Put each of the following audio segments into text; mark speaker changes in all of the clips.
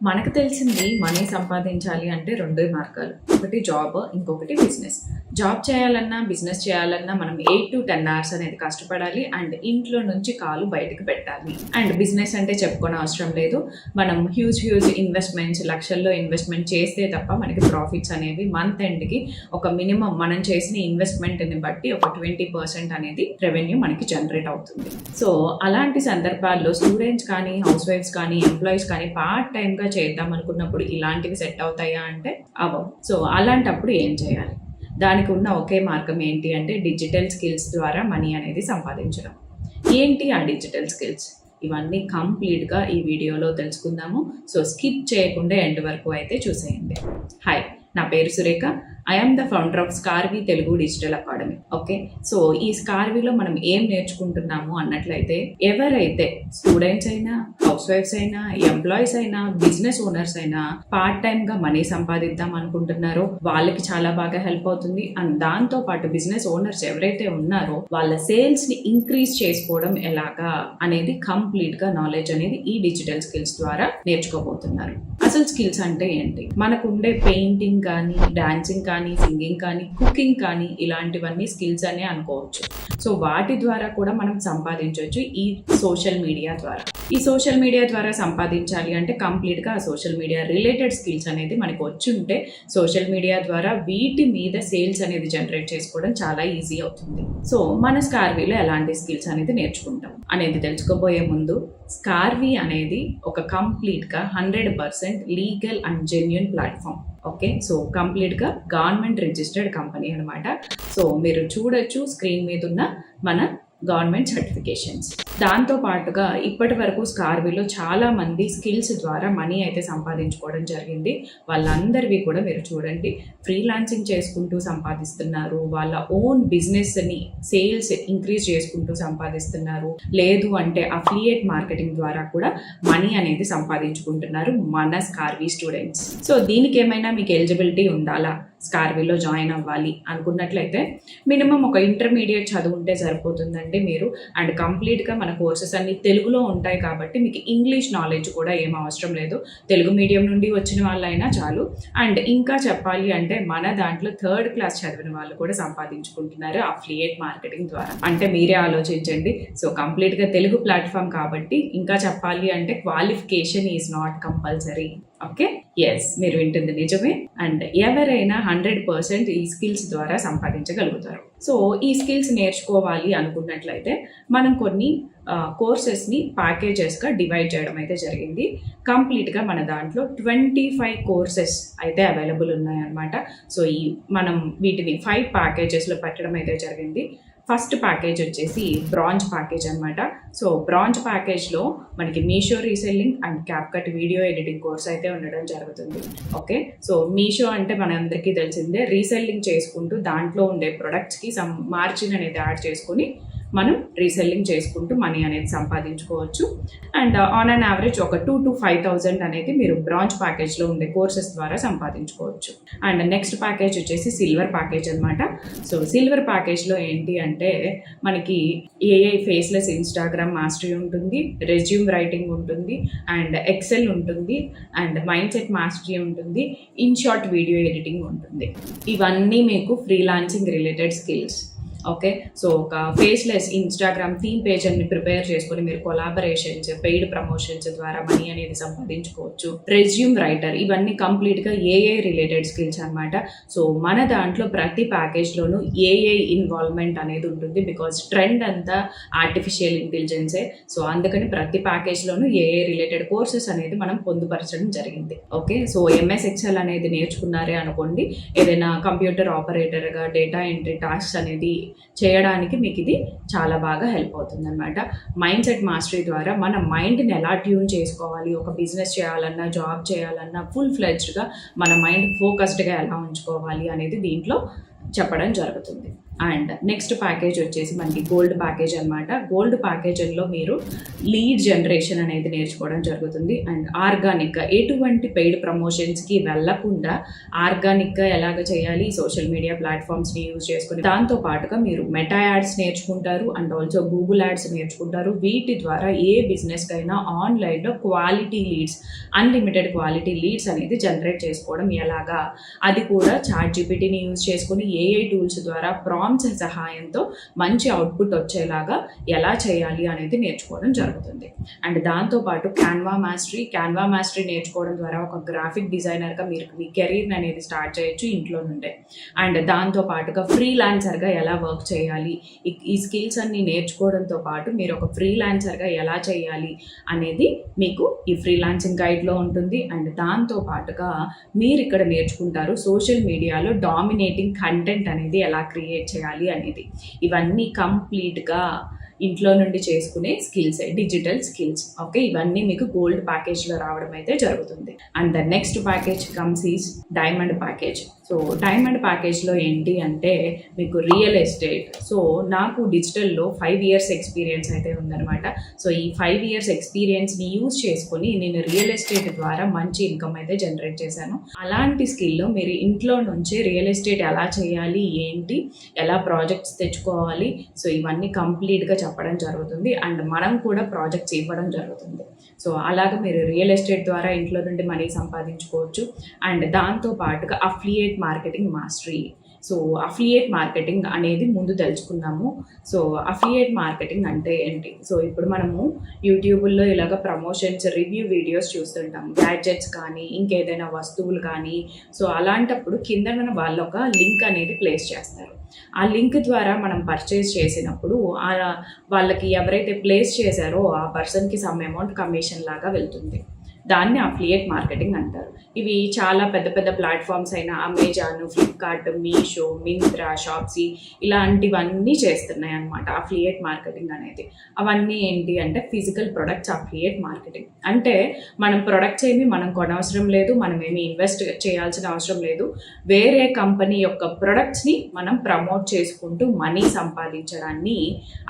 Speaker 1: మనకు తెలిసింది మనీ సంపాదించాలి అంటే రెండే మార్గాలు. ఒకటి జాబ్, ఇంకొకటి బిజినెస్. జాబ్ చేయాలన్నా, బిజినెస్ చేయాలన్నా మనం 8 to 10 అవర్స్ అనేది కష్టపడాలి అండ్ ఇంట్లో నుంచి కాలు బయటకు పెట్టాలి. అండ్ బిజినెస్ అంటే చెప్పుకోని అవసరం లేదు. మనం హ్యూజ్ ఇన్వెస్ట్మెంట్స్, లక్షల్లో ఇన్వెస్ట్మెంట్ చేస్తే తప్ప మనకి ప్రాఫిట్స్ అనేవి మంత్ ఎండ్కి ఒక మినిమం మనం చేసిన ఇన్వెస్ట్మెంట్ని బట్టి ఒక 20% అనేది రెవెన్యూ మనకి జనరేట్ అవుతుంది. సో అలాంటి సందర్భాల్లో స్టూడెంట్స్ కానీ, హౌస్ వైఫ్స్ కానీ, ఎంప్లాయీస్ కానీ పార్ట్ టైమ్గా చేద్దాం అనుకున్నప్పుడు ఇలాంటివి సెట్ అవుతాయా అంటే అవ్వవు. సో అలాంటప్పుడు ఏం చేయాలి? దానికి ఉన్న ఒకే మార్గం ఏంటి అంటే డిజిటల్ స్కిల్స్ ద్వారా మనీ అనేది సంపాదించడం. ఏంటి ఆ డిజిటల్ స్కిల్స్? ఇవన్నీ కంప్లీట్గా ఈ వీడియోలో తెలుసుకుందాము. సో స్కిప్ చేయకుండా ఎండ్ వరకు అయితే చూసేయండి. హాయ్, నా పేరు Surekha. I'm the founder of Scarvi Telugu digital academy. Okay, so ఈ స్కార్వీలో మనం ఏం నేర్చుకుంటున్నాము అన్నట్లయితే, ఎవరైతే స్టూడెంట్స్ అయినా, హౌస్ వైఫ్స్ అయినా, ఎంప్లాయీస్ అయినా, బిజినెస్ ఓనర్స్ అయినా పార్ట్ టైమ్గా మనీ సంపాదిద్దాం అనుకుంటున్నారో వాళ్ళకి చాలా బాగా హెల్ప్ అవుతుంది. అండ్ దాంతో పాటు బిజినెస్ ఓనర్స్ ఎవరైతే ఉన్నారో వాళ్ళ సేల్స్ని ఇంక్రీజ్ చేసుకోవడం ఎలాగా అనేది కంప్లీట్గా నాలెడ్జ్ అనేది ఈ డిజిటల్ స్కిల్స్ ద్వారా నేర్చుకోబోతున్నారు. అసలు స్కిల్స్ అంటే ఏంటి? మనకుండే పెయింటింగ్ కానీ, డాన్సింగ్ కానీ, సింగింగ్ కానీ, కుకింగ్ కానీ ఇలాంటివన్నీ స్కిల్స్ అనే అనుకోవచ్చు. సో వాటి ద్వారా కూడా మనం సంపాదించవచ్చు ఈ సోషల్ మీడియా ద్వారా. ఈ సోషల్ మీడియా ద్వారా సంపాదించాలి అంటే కంప్లీట్గా ఆ సోషల్ మీడియా రిలేటెడ్ స్కిల్స్ అనేది మనకు వచ్చి ఉంటే సోషల్ మీడియా ద్వారా వీటి మీద సేల్స్ అనేది జనరేట్ చేసుకోవడం చాలా ఈజీ అవుతుంది. సో మన స్కార్వీలో ఎలాంటి స్కిల్స్ అనేది నేర్చుకుంటాం అనేది తెలుసుకోబోయే ముందు, స్కార్వీ అనేది ఒక కంప్లీట్గా 100% legal and genuine platform. Okay, so కంప్లీట్గా గవర్నమెంట్ రిజిస్టర్డ్ కంపెనీ అనమాట. సో మీరు చూడొచ్చు స్క్రీన్ మీద ఉన్న మన గవర్నమెంట్ సర్టిఫికేషన్స్. దాంతో పాటుగా ఇప్పటి వరకు స్కార్వీలో చాలా మంది స్కిల్స్ ద్వారా మనీ అయితే సంపాదించుకోవడం జరిగింది. వాళ్ళందరివి కూడా మీరు చూడండి, ఫ్రీలాన్సింగ్ చేసుకుంటూ సంపాదిస్తున్నారు, వాళ్ళ ఓన్ బిజినెస్ని సేల్స్ ఇంక్రీజ్ చేసుకుంటూ సంపాదిస్తున్నారు, లేదు అంటే అఫిలియేట్ మార్కెటింగ్ ద్వారా కూడా మనీ అనేది సంపాదించుకుంటున్నారు మన స్కార్వీ స్టూడెంట్స్. సో దీనికి ఏమైనా మీకు ఎలిజిబిలిటీ ఉండాలా, స్కార్వీలో జాయిన్ అవ్వాలి అనుకున్నట్లయితే మినిమం ఒక ఇంటర్మీడియట్ చదువు ఉంటే సరిపోతుందండి మీరు. అండ్ కంప్లీట్గా మన కోర్సెస్ అన్ని తెలుగులో ఉంటాయి కాబట్టి మీకు ఇంగ్లీష్ నాలెడ్జ్ కూడా ఏం అవసరం లేదు. తెలుగు మీడియం నుండి వచ్చిన వాళ్ళైనా చాలు. అండ్ ఇంకా చెప్పాలి అంటే మన దాంట్లో 3rd క్లాస్ చదివిన వాళ్ళు కూడా సంపాదించుకుంటున్నారు అఫిలియేట్ మార్కెటింగ్ ద్వారా. అంటే మీరే ఆలోచించండి. సో కంప్లీట్గా తెలుగు ప్లాట్ఫామ్ కాబట్టి ఇంకా చెప్పాలి అంటే qualification is not compulsory. Okay, yes, మీరు వింటుంది నిజమే. అండ్ ఎవరైనా 100% ఈ స్కిల్స్ ద్వారా సంపాదించగలుగుతారు. సో ఈ స్కిల్స్ నేర్చుకోవాలి అనుకున్నట్లయితే మనం కొన్ని కోర్సెస్ని ప్యాకేజెస్గా డివైడ్ చేయడం అయితే జరిగింది. కంప్లీట్గా మన దాంట్లో 25 కోర్సెస్ అయితే అవైలబుల్ ఉన్నాయన్నమాట. సో మనం వీటిని 5 ప్యాకేజెస్లో పెట్టడం అయితే జరిగింది. ఫస్ట్ ప్యాకేజ్ వచ్చేసి బ్రాంజ్ ప్యాకేజ్ అనమాట. సో బ్రాంజ్ ప్యాకేజ్లో మనకి Meesho reselling and CapCut video editing course అయితే ఉండడం జరుగుతుంది. ఓకే, సో మీషో అంటే మనందరికీ తెలిసిందే, రీసెల్లింగ్ చేసుకుంటూ దాంట్లో ఉండే ప్రొడక్ట్స్కి మార్జిన్ అనేది యాడ్ చేసుకొని మనం రీసెల్లింగ్ చేసుకుంటూ మనీ అనేది సంపాదించుకోవచ్చు. అండ్ ఆన్ అన్ యావరేజ్ ఒక 2,000 to 5,000 అనేది మీరు బ్రాంజ్ ప్యాకేజ్లో ఉండే కోర్సెస్ ద్వారా సంపాదించుకోవచ్చు. అండ్ నెక్స్ట్ ప్యాకేజ్ వచ్చేసి సిల్వర్ ప్యాకేజ్ అనమాట. సో సిల్వర్ ప్యాకేజ్లో ఏంటి అంటే మనకి ఏఐ ఫేస్లెస్ ఇన్స్టాగ్రామ్ మాస్టరీ ఉంటుంది, రెజ్యూమ్ రైటింగ్ ఉంటుంది, అండ్ ఎక్సెల్ ఉంటుంది, అండ్ మైండ్ సెట్ మాస్టరీ ఉంటుంది, ఇన్ షార్ట్ వీడియో ఎడిటింగ్ ఉంటుంది. ఇవన్నీ మీకు freelancing related skills. Okay, so ఒక ఫేస్లెస్ ఇన్స్టాగ్రామ్ థీమ్ పేజ్ అన్ని ప్రిపేర్ చేసుకొని మీరు కొలాబరేషన్స్, పెయిడ్ ప్రమోషన్స్ ద్వారా మనీ అనేది సంపాదించుకోవచ్చు. రెజ్యూమ్ రైటర్, ఇవన్నీ కంప్లీట్గా ఏఐ రిలేటెడ్ స్కిల్స్ అనమాట. సో మన దాంట్లో ప్రతి ప్యాకేజ్లోనూ ఏఐ ఇన్వాల్వ్మెంట్ అనేది ఉంటుంది. బికాజ్ ట్రెండ్ అంతా ఆర్టిఫిషియల్ ఇంటెలిజెన్సే. సో అందుకని ప్రతి ప్యాకేజ్లోనూ ఏఐ రిలేటెడ్ కోర్సెస్ అనేది మనం పొందుపరచడం జరిగింది. ఓకే, సో ఎంఎస్ ఎక్సెల్ అనేది నేర్చుకున్నారే అనుకోండి, ఏదైనా కంప్యూటర్ ఆపరేటర్గా డేటా ఎంట్రీ టాస్క్స్ అనేది చేయడానికి మీకు ఇది చాలా బాగా హెల్ప్ అవుతుంది అనమాట. మైండ్ సెట్ మాస్టరీ ద్వారా మన మైండ్ని ఎలా ట్యూన్ చేసుకోవాలి, ఒక బిజినెస్ చేయాలన్నా, జాబ్ చేయాలన్నా ఫుల్ ఫ్లెడ్జ్డ్గా మన మైండ్ ఫోకస్డ్గా ఎలా ఉంచుకోవాలి అనేది దీంట్లో చెప్పడం జరుగుతుంది. అండ్ నెక్స్ట్ ప్యాకేజ్ వచ్చేసి మనకి గోల్డ్ ప్యాకేజ్ అనమాట. గోల్డ్ ప్యాకేజ్లో మీరు లీడ్ జనరేషన్ అనేది నేర్చుకోవడం జరుగుతుంది. అండ్ ఆర్గానిక్గా ఎటువంటి పెయిడ్ ప్రమోషన్స్కి వెళ్ళకుండా ఆర్గానిక్గా ఎలాగ చేయాలి, సోషల్ మీడియా ప్లాట్ఫామ్స్ని యూజ్ చేసుకుని దాంతో పాటుగా మీరు మెటా యాడ్స్ నేర్చుకుంటారు అండ్ ఆల్సో గూగుల్ యాడ్స్ నేర్చుకుంటారు. వీటి ద్వారా ఏ బిజినెస్కైనా ఆన్లైన్లో quality leads, unlimited quality leads అనేది జనరేట్ చేసుకోవడం ఎలాగా, అది కూడా ChatGPTని యూజ్ చేసుకుని ఏఐ టూల్స్ ద్వారా ప్రాంప్ట్స్ సహాయంతో మంచి అవుట్పుట్ వచ్చేలాగా ఎలా చేయాలి అనేది నేర్చుకోవడం జరుగుతుంది. అండ్ దాంతోపాటు క్యాన్వా మాస్టరీ నేర్చుకోవడం ద్వారా ఒక గ్రాఫిక్ డిజైనర్గా మీరు మీ కెరీర్ అనేది స్టార్ట్ చేయొచ్చు ఇంట్లో నుండే. అండ్ దాంతోపాటుగా ఫ్రీలాన్సర్గా ఎలా వర్క్ చేయాలి, ఈ స్కిల్స్ అన్ని నేర్చుకోవడంతో పాటు మీరు ఒక ఫ్రీలాన్సర్గా ఎలా చేయాలి అనేది మీకు ఈ ఫ్రీలాన్సింగ్ గైడ్లో ఉంటుంది. అండ్ దాంతో పాటుగా మీరు ఇక్కడ నేర్చుకుంటారు సోషల్ మీడియాలో డామినేటింగ్ కంటెంట్ అనేది ఎలా క్రియేట్ చేయాలి అనేది. ఇవన్నీ కంప్లీట్గా ఇంట్లో నుండి చేసుకునే స్కిల్స్, డిజిటల్ స్కిల్స్. ఓకే, ఇవన్నీ మీకు గోల్డ్ ప్యాకేజ్లో రావడం అయితే జరుగుతుంది. And the next package comes is diamond package. So diamond package ఏంటి అంటే మీకు రియల్ ఎస్టేట్. సో నాకు డిజిటల్లో 5 years ఎక్స్పీరియన్స్ అయితే ఉందన్నమాట. సో ఈ 5 years ఎక్స్పీరియన్స్ని యూజ్ చేసుకొని నేను రియల్ ఎస్టేట్ ద్వారా మంచి ఇన్కమ్ అయితే జనరేట్ చేశాను. అలాంటి స్కిల్లో మీరు ఇంట్లో నుంచే రియల్ ఎస్టేట్ ఎలా చేయాలి, ఏంటి, ఎలా ప్రాజెక్ట్స్ తెచ్చుకోవాలి, సో ఇవన్నీ కంప్లీట్గా చెప్పడం జరుగుతుంది. అండ్ మనం కూడా ప్రాజెక్ట్స్ ఇవ్వడం జరుగుతుంది. సో అలాగ మీరు రియల్ ఎస్టేట్ ద్వారా ఇంట్లో నుండి మనీ సంపాదించుకోవచ్చు. అండ్ దాంతో పాటుగా affiliate marketing mastery. So affiliate marketing అనేది ముందు తెలుసుకుందాము. సో అఫిలియేట్ మార్కెటింగ్ అంటే ఏంటి? సో ఇప్పుడు మనము యూట్యూబ్లో ఇలాగ ప్రమోషన్స్, రివ్యూ వీడియోస్ చూస్తుంటాం, గ్యాడ్జెట్స్ కానీ ఇంకేదైనా వస్తువులు కానీ. సో అలాంటప్పుడు కింద వాళ్ళు ఒక లింక్ అనేది ప్లేస్ చేస్తారు. ఆ లింక్ ద్వారా మనం పర్చేస్ చేసినప్పుడు వాళ్ళకి ఎవరైతే ప్లేస్ చేశారో ఆ పర్సన్కి సమ్ అమౌంట్ కమిషన్ లాగా వెళ్తుంది. దాన్ని అఫిలియేట్ మార్కెటింగ్ అంటారు. ఇవి చాలా పెద్ద పెద్ద ప్లాట్ఫామ్స్ అయిన అమెజాన్, ఫ్లిప్కార్ట్, మీషో, మింత్రా, షాప్సీ ఇలాంటివన్నీ చేస్తున్నాయి అన్నమాట అఫిలియేట్ మార్కెటింగ్ అనేది. అవన్నీ ఏంటి అంటే ఫిజికల్ ప్రొడక్ట్స్ అఫిలియేట్ మార్కెటింగ్. అంటే మనం ప్రొడక్ట్స్ ఏమి మనం కొనవసరం లేదు, మనం ఏమి ఇన్వెస్ట్ చేయాల్సిన అవసరం లేదు. వేరే కంపెనీ యొక్క ప్రొడక్ట్స్ని మనం ప్రమోట్ చేసుకుంటూ మనీ సంపాదించడాన్ని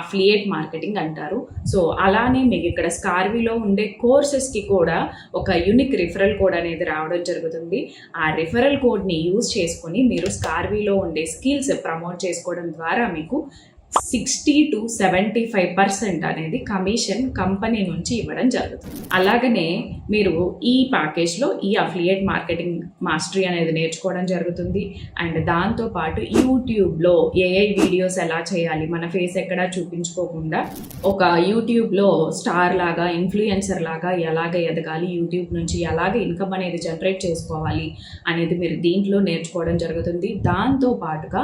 Speaker 1: అఫిలియేట్ మార్కెటింగ్ అంటారు. సో అలానే మీకు ఇక్కడ స్కార్వీలో ఉండే కోర్సెస్కి కూడా ఒక యూనిక్ రిఫరల్ కోడ్ అనేది రావడం జరుగుతుంది. ఆ రిఫరల్ కోడ్ని యూజ్ చేసుకొని మీరు స్కార్వీలో ఉండే స్కిల్స్ ప్రమోట్ చేసుకోవడం ద్వారా మీకు 60 to 75% అనేది కమిషన్ కంపెనీ నుంచి ఇవ్వడం జరుగుతుంది. అలాగనే మీరు ఈ ప్యాకేజ్లో ఈ అఫిలియేట్ మార్కెటింగ్ మాస్టరీ అనేది నేర్చుకోవడం జరుగుతుంది. అండ్ దాంతోపాటు యూట్యూబ్లో ఏఐ వీడియోస్ ఎలా చేయాలి, మన ఫేస్ ఎక్కడా చూపించుకోకుండా ఒక యూట్యూబ్లో స్టార్ లాగా, ఇన్ఫ్లుయెన్సర్ లాగా ఎలాగ ఎదగాలి, యూట్యూబ్ నుంచి ఎలాగ ఇన్కమ్ అనేది జనరేట్ చేసుకోవాలి అనేది మీరు దీంట్లో నేర్చుకోవడం జరుగుతుంది. దాంతోపాటుగా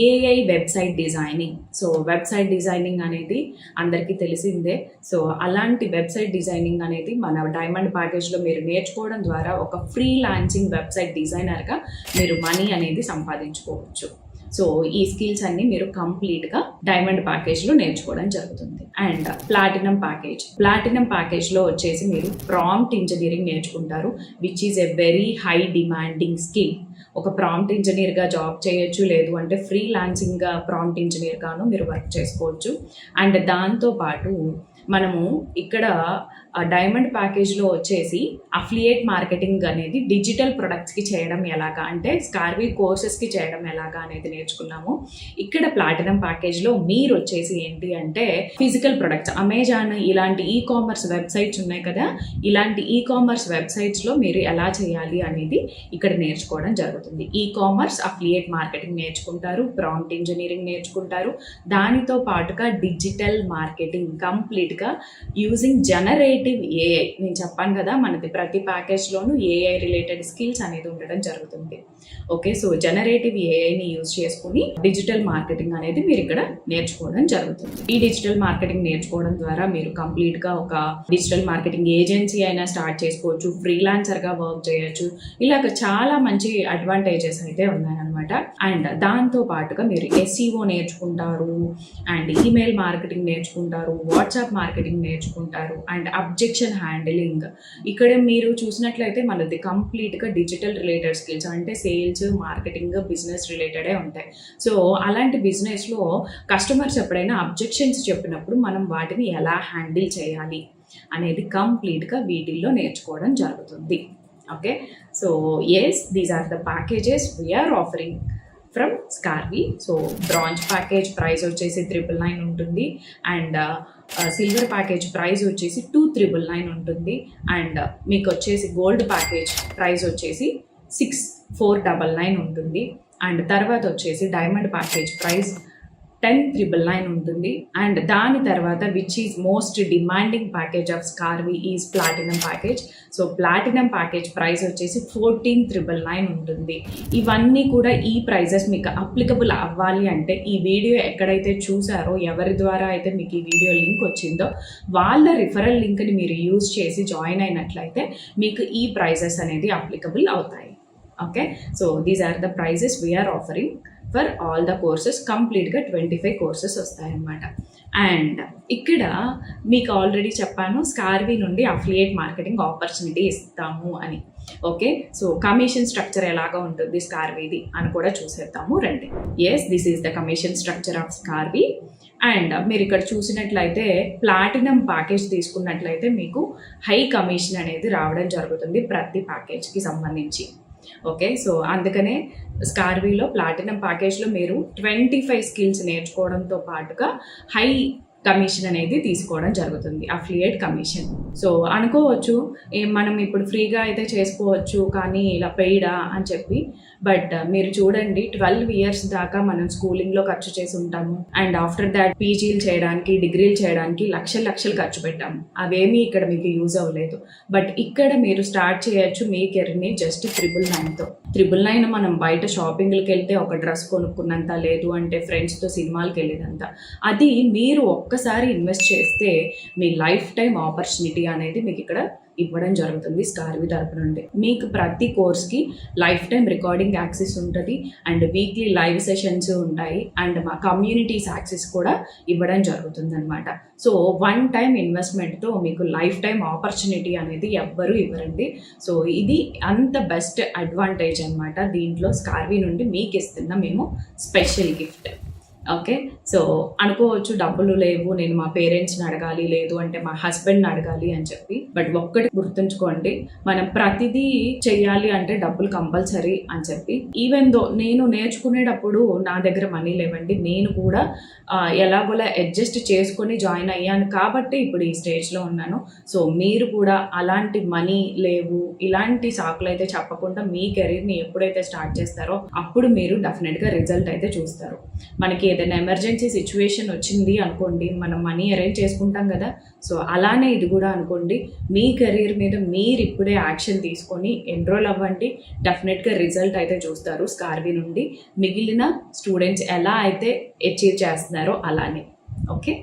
Speaker 1: AI website designing. So website designing అనేది అందరికీ తెలిసిందే. సో అలాంటి వెబ్సైట్ డిజైనింగ్ అనేది మన డైమండ్ ప్యాకేజ్లో మీరు నేర్చుకోవడం ద్వారా ఒక ఫ్రీలాన్సింగ్ వెబ్సైట్ డిజైనర్గా మీరు మనీ అనేది సంపాదించుకోవచ్చు. సో ఈ స్కిల్స్ అన్ని మీరు కంప్లీట్గా డైమండ్ ప్యాకేజ్లో నేర్చుకోవడం జరుగుతుంది. అండ్ ప్లాటినం ప్యాకేజ్లో వచ్చేసి మీరు ప్రాంప్ట్ ఇంజనీరింగ్ నేర్చుకుంటారు, which is a very high demanding skill. ఒక ప్రాంప్ట్ ఇంజనీర్గా జాబ్ చేయొచ్చు, లేదు అంటే ఫ్రీలాన్సింగ్గా ప్రాంప్ట్ ఇంజనీర్గాను మీరు వర్క్ చేసుకోవచ్చు. అండ్ దాంతోపాటు మనము ఇక్కడ డైమండ్ ప్యాకేజ్లో వచ్చేసి అఫిలియేట్ మార్కెటింగ్ అనేది డిజిటల్ ప్రొడక్ట్స్కి చేయడం ఎలాగా, అంటే స్కార్వీ కోర్సెస్కి చేయడం ఎలాగా అనేది నేర్చుకున్నాము. ఇక్కడ ప్లాటినం ప్యాకేజ్లో మీరు వచ్చేసి ఏంటి అంటే ఫిజికల్ ప్రొడక్ట్స్, అమెజాన్ ఇలాంటి ఈ కామర్స్ వెబ్సైట్స్ ఉన్నాయి కదా, ఇలాంటి ఈ కామర్స్ వెబ్సైట్స్లో మీరు ఎలా చేయాలి అనేది ఇక్కడ నేర్చుకోవడం జరుగుతుంది. ఈ కామర్స్ అఫిలియేట్ మార్కెటింగ్ నేర్చుకుంటారు, ప్రాంప్ట్ ఇంజనీరింగ్ నేర్చుకుంటారు. దానితో పాటుగా డిజిటల్ మార్కెటింగ్ కంప్లీట్గా యూజింగ్ జనరేటివ్ ఏఐ. నేను చెప్పాను కదా మనది ప్రతి ప్యాకేజ్లోనూ ఏఐ రిలేటెడ్ స్కిల్స్ అనేది ఉండడం జరుగుతుంది. ఓకే, సో జనరేటివ్ ఏఐని యూజ్ చేసుకుని డిజిటల్ మార్కెటింగ్ అనేది మీరు ఇక్కడ నేర్చుకోవడం జరుగుతుంది. ఈ డిజిటల్ మార్కెటింగ్ నేర్చుకోవడం ద్వారా మీరు కంప్లీట్గా ఒక డిజిటల్ మార్కెటింగ్ ఏజెన్సీ అయినా స్టార్ట్ చేసుకోవచ్చు, ఫ్రీలాన్సర్గా వర్క్ చేయొచ్చు. ఇలాగ చాలా మంచి అడ్వాంటేజెస్ అయితే ఉన్నాయన్నమాట. అనమాట. అండ్ దాంతో పాటుగా మీరు SEO నేర్చుకుంటారు, అండ్ ఈమెయిల్ మార్కెటింగ్ నేర్చుకుంటారు, వాట్సాప్ మార్కెటింగ్ నేర్చుకుంటారు, అండ్ అబ్జెక్షన్ హ్యాండిలింగ్. ఇక్కడ మీరు చూసినట్లయితే మనది కంప్లీట్గా డిజిటల్ రిలేటెడ్ స్కిల్స్, అంటే సేల్స్, మార్కెటింగ్, బిజినెస్ రిలేటెడే ఉంటాయి. సో అలాంటి బిజినెస్లో కస్టమర్స్ ఎప్పుడైనా అబ్జెక్షన్స్ చెప్పినప్పుడు మనం వాటిని ఎలా హ్యాండిల్ చేయాలి అనేది కంప్లీట్గా వీటిల్లో నేర్చుకోవడం జరుగుతుంది. Okay, so yes, these are the packages we're offering from Scarvi. So bronze package price వచ్చేసి 999 ఉంటుంది, అండ్ సిల్వర్ ప్యాకేజ్ ప్రైస్ వచ్చేసి 2399 ఉంటుంది, అండ్ మీకు వచ్చేసి గోల్డ్ ప్యాకేజ్ ప్రైస్ వచ్చేసి 6499 ఉంటుంది, అండ్ తర్వాత వచ్చేసి డైమండ్ ప్యాకేజ్ ప్రైస్ 10999 ఉంటుంది, అండ్ దాని తర్వాత which is most demanding package of Scarvi is platinum package. So platinum package price వచ్చేసి 14999 ఉంటుంది. ఇవన్నీ కూడా ఈ ప్రైజెస్ మీకు అప్లికబుల్ అవ్వాలి అంటే ఈ వీడియో ఎక్కడైతే చూసారో, ఎవరి ద్వారా అయితే మీకు ఈ వీడియో లింక్ వచ్చిందో వాళ్ళ రిఫరల్ లింక్ని మీరు యూజ్ చేసి జాయిన్ అయినట్లయితే మీకు ఈ ప్రైజెస్ అనేది అప్లికబుల్ అవుతాయి. Okay, so these are the prizes we're offering for all the courses. కంప్లీట్గా 25 కోర్సెస్ వస్తాయన్నమాట. అండ్ ఇక్కడ మీకు ఆల్రెడీ చెప్పాను స్కార్వి నుండి అఫిలియేట్ మార్కెటింగ్ ఆపర్చునిటీ ఇస్తాము అని. ఓకే, సో కమిషన్ స్ట్రక్చర్ ఎలాగా ఉంటుంది స్కార్విది అని కూడా చూసేద్దాము రండి. Yes, this is the commission structure of Scarvi. And మీరు ఇక్కడ చూసినట్లయితే ప్లాటినం ప్యాకేజ్ తీసుకున్నట్లయితే మీకు హై కమిషన్ అనేది రావడం జరుగుతుంది ప్రతి ప్యాకేజ్కి సంబంధించి. ఓకే, సో అందుకనే స్కార్విలో ప్లాటినం ప్యాకేజ్లో మీరు 25 స్కిల్స్ నేర్చుకోవడంతో పాటుగా హై కమిషన్ అనేది తీసుకోవడం జరుగుతుంది, అఫిలియేట్ కమిషన్. సో అనుకోవచ్చు మనం ఇప్పుడు ఫ్రీగా అయితే చేసుకోవచ్చు కానీ ఇలా పెయిడా అని చెప్పి, బట్ మీరు చూడండి 12 ఇయర్స్ దాకా మనం స్కూలింగ్లో ఖర్చు చేసి ఉంటాము, అండ్ ఆఫ్టర్ దాట్ పీజీలు చేయడానికి, డిగ్రీలు చేయడానికి లక్షలు ఖర్చు పెట్టాము. అవేమీ ఇక్కడ మీకు యూజ్ అవ్వలేదు. బట్ ఇక్కడ మీరు స్టార్ట్ చేయొచ్చు మీ కెరీర్ని జస్ట్ 999తో. 999 మనం బయట షాపింగ్కి వెళ్తే ఒక డ్రెస్ కొనుక్కున్నంత, లేదు అంటే ఫ్రెండ్స్తో సినిమాలకు వెళ్ళేదంత. అది మీరు ఒక్కసారి ఇన్వెస్ట్ చేస్తే మీ లైఫ్ టైం ఆపర్చునిటీ అనేది మీకు ఇక్కడ ఇవ్వడం జరుగుతుంది స్కార్వి తరపు నుండి. మీకు ప్రతి కోర్స్కి లైఫ్ టైం రికార్డింగ్ యాక్సెస్ ఉంటుంది, అండ్ వీక్లీ లైవ్ సెషన్స్ ఉంటాయి, అండ్ మా కమ్యూనిటీస్ యాక్సెస్ కూడా ఇవ్వడం జరుగుతుంది అనమాట. సో వన్ టైం ఇన్వెస్ట్మెంట్తో మీకు లైఫ్ టైం ఆపర్చునిటీ అనేది ఎవ్వరూ ఇవ్వరండి. సో ఇది అంత బెస్ట్ అడ్వాంటేజ్ అనమాట. దీంట్లో స్కార్వి నుండి మీకు ఇస్తున్న మేము స్పెషల్ గిఫ్ట్. ఓకే, సో అనుకోవచ్చు డబ్బులు లేవు, నేను మా పేరెంట్స్ని అడగాలి, లేదు అంటే మా హస్బెండ్ని అడగాలి అని చెప్పి. బట్ ఒక్కటి గుర్తుంచుకోండి, మనం ప్రతిదీ చెయ్యాలి అంటే డబ్బులు కంపల్సరీ అని చెప్పి. ఈవెన్ దో నేను నేర్చుకునేటప్పుడు నా దగ్గర మనీ లేవండి, నేను కూడా ఎలాగోలా అడ్జస్ట్ చేసుకొని జాయిన్ అయ్యాను కాబట్టి ఇప్పుడు ఈ స్టేజ్లో ఉన్నాను. సో మీరు కూడా అలాంటి మనీ లేవు, ఇలాంటి సాకులు అయితే చెప్పకుండా మీ కెరీర్ని ఎప్పుడైతే స్టార్ట్ చేస్తారో అప్పుడు మీరు డెఫినెట్గా రిజల్ట్ అయితే చూస్తారు. మనకి ఏదైనా ఎమర్జెన్సీ సిచ్యువేషన్ వచ్చింది అనుకోండి, మనం మనీ అరేంజ్ చేసుకుంటాం కదా, సో అలానే ఇది కూడా అనుకోండి. మీ కెరీర్ మీద మీరు ఇప్పుడే యాక్షన్ తీసుకొని ఎన్రోల్ అవ్వండి, డెఫినెట్గా రిజల్ట్ అయితే చూస్తారు స్కార్వి నుండి. మిగిలిన స్టూడెంట్స్ ఎలా అయితే అచీవ్ చేస్తున్నారో అలానే. ఓకే.